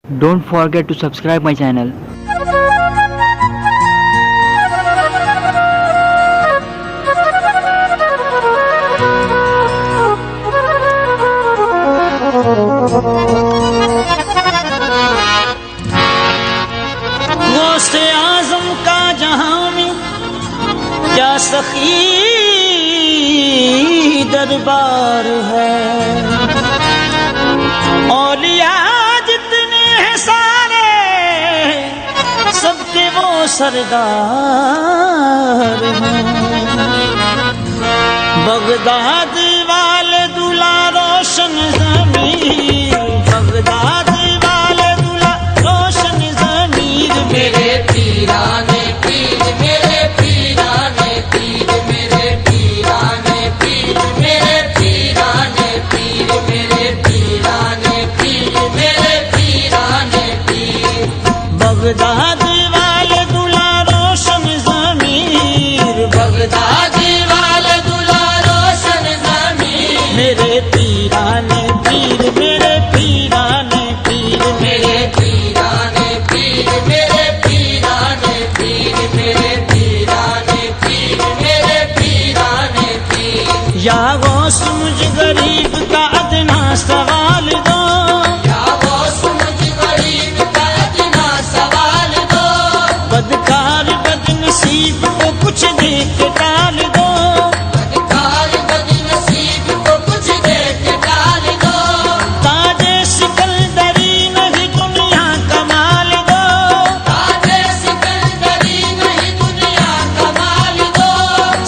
Don't forget to subscribe my channel. गौसे आजम का जहां में क्या सखी दरबार है। औलिया जितने हैं सारे सबके वो सरदार हैं। बगदाद वाले दूल्हा रोशन ज़मीर, बगदाद वाले दूल्हा रोशन ज़मीर। मेरे पीराने पीर, मेरे पीराने पीर, मेरे पीराने पीर, मेरे पीराने पीर, मेरे पीराने पीर, मेरे पीराने पीर। बगदाद वाले दूल्हा रोशन ज़मीर, बगदाद वाले दूल्हा रोशन ज़मीर। मेरे पीराने पीर, मेरे पीराने पीर, मेरे पीराने पीर, मेरे पीराने पीर, मेरे पीराने पीर, मेरे पीराने पीर। या गौस मुझ गरीब का अदना सवाल दो, या गौस मुझ गरीब का अदना सवाल दो। बदकार बदनसीब को कुछ दे के टाल दो। बदकार बदनसीब को कुछ दे के टाल दो। ताजे सिकंदरी नहीं दुनिया कमाल दो। ताजे सिकंदरी नहीं दुनिया कमाल दो।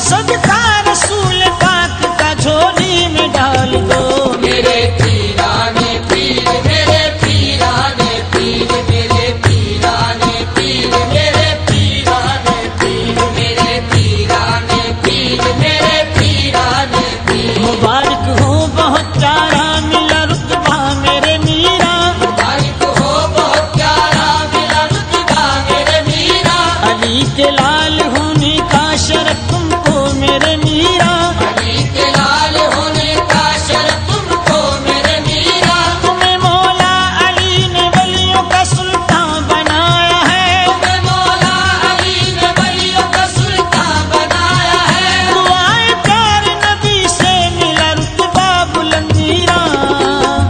सदका रसूल पाक का झोली में डाल दो। मेरे पीराने पीर, मेरे पीराने पीर, मेरे पीराने पीर, मेरे पीराने पीर, मेरे पीराने पीर, मेरे पीराने पीर। मुबारक हो बहुत प्यारा मिला रुतबा मेरे मीरा। मुबारक हो बहुत प्यारा मिला रुतबा मेरे मीरा। अली के लाल होने का शरफ तुमको मेरे मीरा। अली के लाल होने का शरफ तुमको मेरे मीरा। तुम्हें मौला अली ने वलियों का सुल्तान बनाया है। तुम्हें मौला अली ने वलियों का सुल्तान बनाया है। दुआए प्यार नबी से मिला रुतबा बुलंदीरा।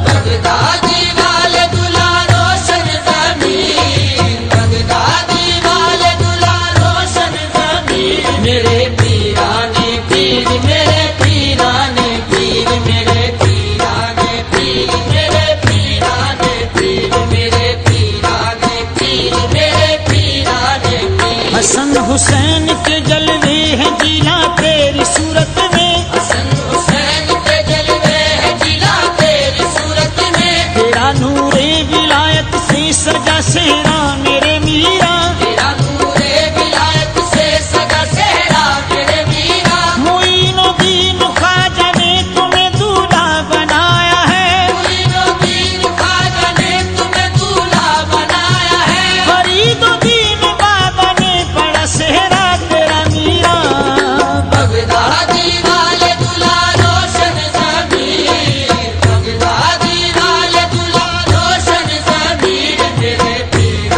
बगदादी वाले दूल्हा रोशन ज़मीर, बगदादी वाले दूल्हा रोशन ज़मीर। मेरे पीराने पीर, मेरे पीराने पीर, मेरे पीराने पीर, मेरे पीराने पीर, मेरे पीराने पीर, मेरे पीराने पीर। हसन हुसैन के जलवे हैं जिला तेरी सूरत में। हसन हुसैन के जलवे हैं जिला तेरी सूरत में। तेरा नूरे विलायत से सजा सेहरा मेरे मीरा। तेरा नूरे विलायत से सजा सेहरा मेरे मीरा। मुईनुद्दीन ख्वाजा ने तुम्हें दूल्हा बनाया है। मुईनुद्दीन ख्वाजा ने तुम्हें दूल्हा बनाया है। फरीदुद्दीन बाबा ने पढ़ा सेहरा तेरा मीरा। बगदादी वाले दूल्हा रोशन ज़मीर, बगदादी वाले दूल्हा रोशन ज़मीर। मेरे पीराने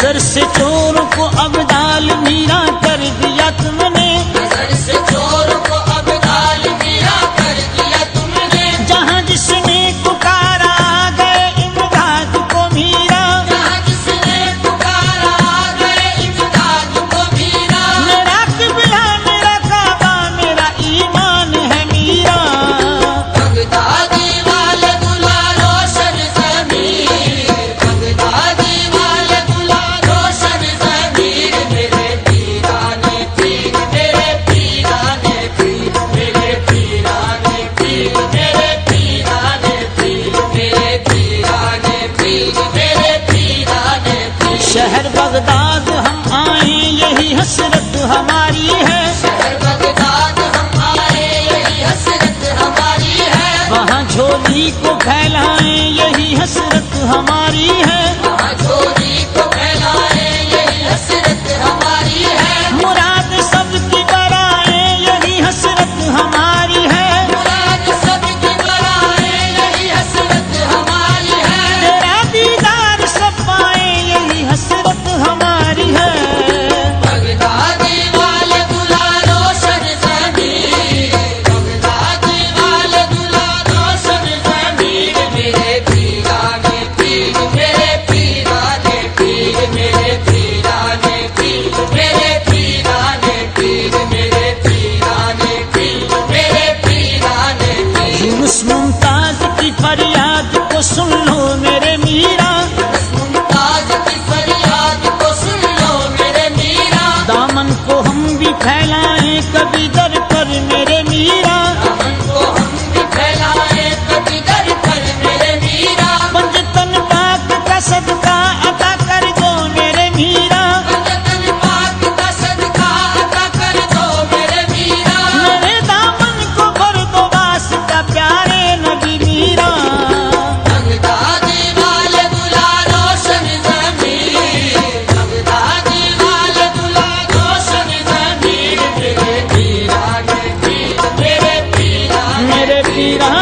नजर से चोरों को अब्दाल मीरा कर दिया तुमने, नजर से चोर को अब्दाल मीरा कर दिया तुमने। जहाँ जिसने पुकारा आ गए इमदाद को मीरा, जहाँ जिसने पुकारा आ गए इमदाद को मीरा। मेरा किबला मेरा काबा मेरा ईमान है मीरा। बगदादी वाले दुल्हा रोशन ज़मीर, बगदादी वाले दुल्हा रोशन ज़मीर। मेरे पीराने पीर, मेरे पीराने पीर, मेरे पीराने पीर, मेरे पीराने पीर, मेरे पीराने पीर, मेरे पीराने पीर। शहर बगदाद हम आए यही हसरत हमारी है, शहर बगदाद हम आए यही हसरत हमारी है। वहाँ झोली को फैलाएं यही हसरत हमारी है। वहाँ झोली को फैलाए यही हसरत हमारी है। मुराद सबकी बराए यही हसरत हमारी है। मुराद सबकी बराए यही हसरत हमारी है। तेरा दीदार सब पाए यही हसरत हमारी है। बगदादी वाले दुल्हा रोशन ज़मीर, बगदादी वाले दुल्हा रोशन ज़मीर। मेरे पीराने पीर, मेरे पीराने पीर, मेरे पीराने पीर, मेरे पीराने पीर, मेरे पीराने पीर, मेरे पीराने पीर। यूनुस मुमताज की फरियाद को सुन लो मेरे मीरा, मुमताज की फरियाद को सुन लो मेरे मीरा। दामन को हम भी फैलाएं कभी दर पर मेरे मीरा। दामन को हम भी फैलाए कभी दर पर मेरे मीरा। पंजतन पाक का सदका अता कर दो मेरे मीरा। पंजतन पाक का सदका अता कर दो मेरे मीरा। मेरे दामन को भर दो वास्ता प्यारे नबी मीरा। बगदादी वाले दुल्हा रोशन ज़मीर, बगदादी वाले दुल्हा रोशन ज़मीर। मेरे पीराने पीर, मेरे पीराने मेरे पीरा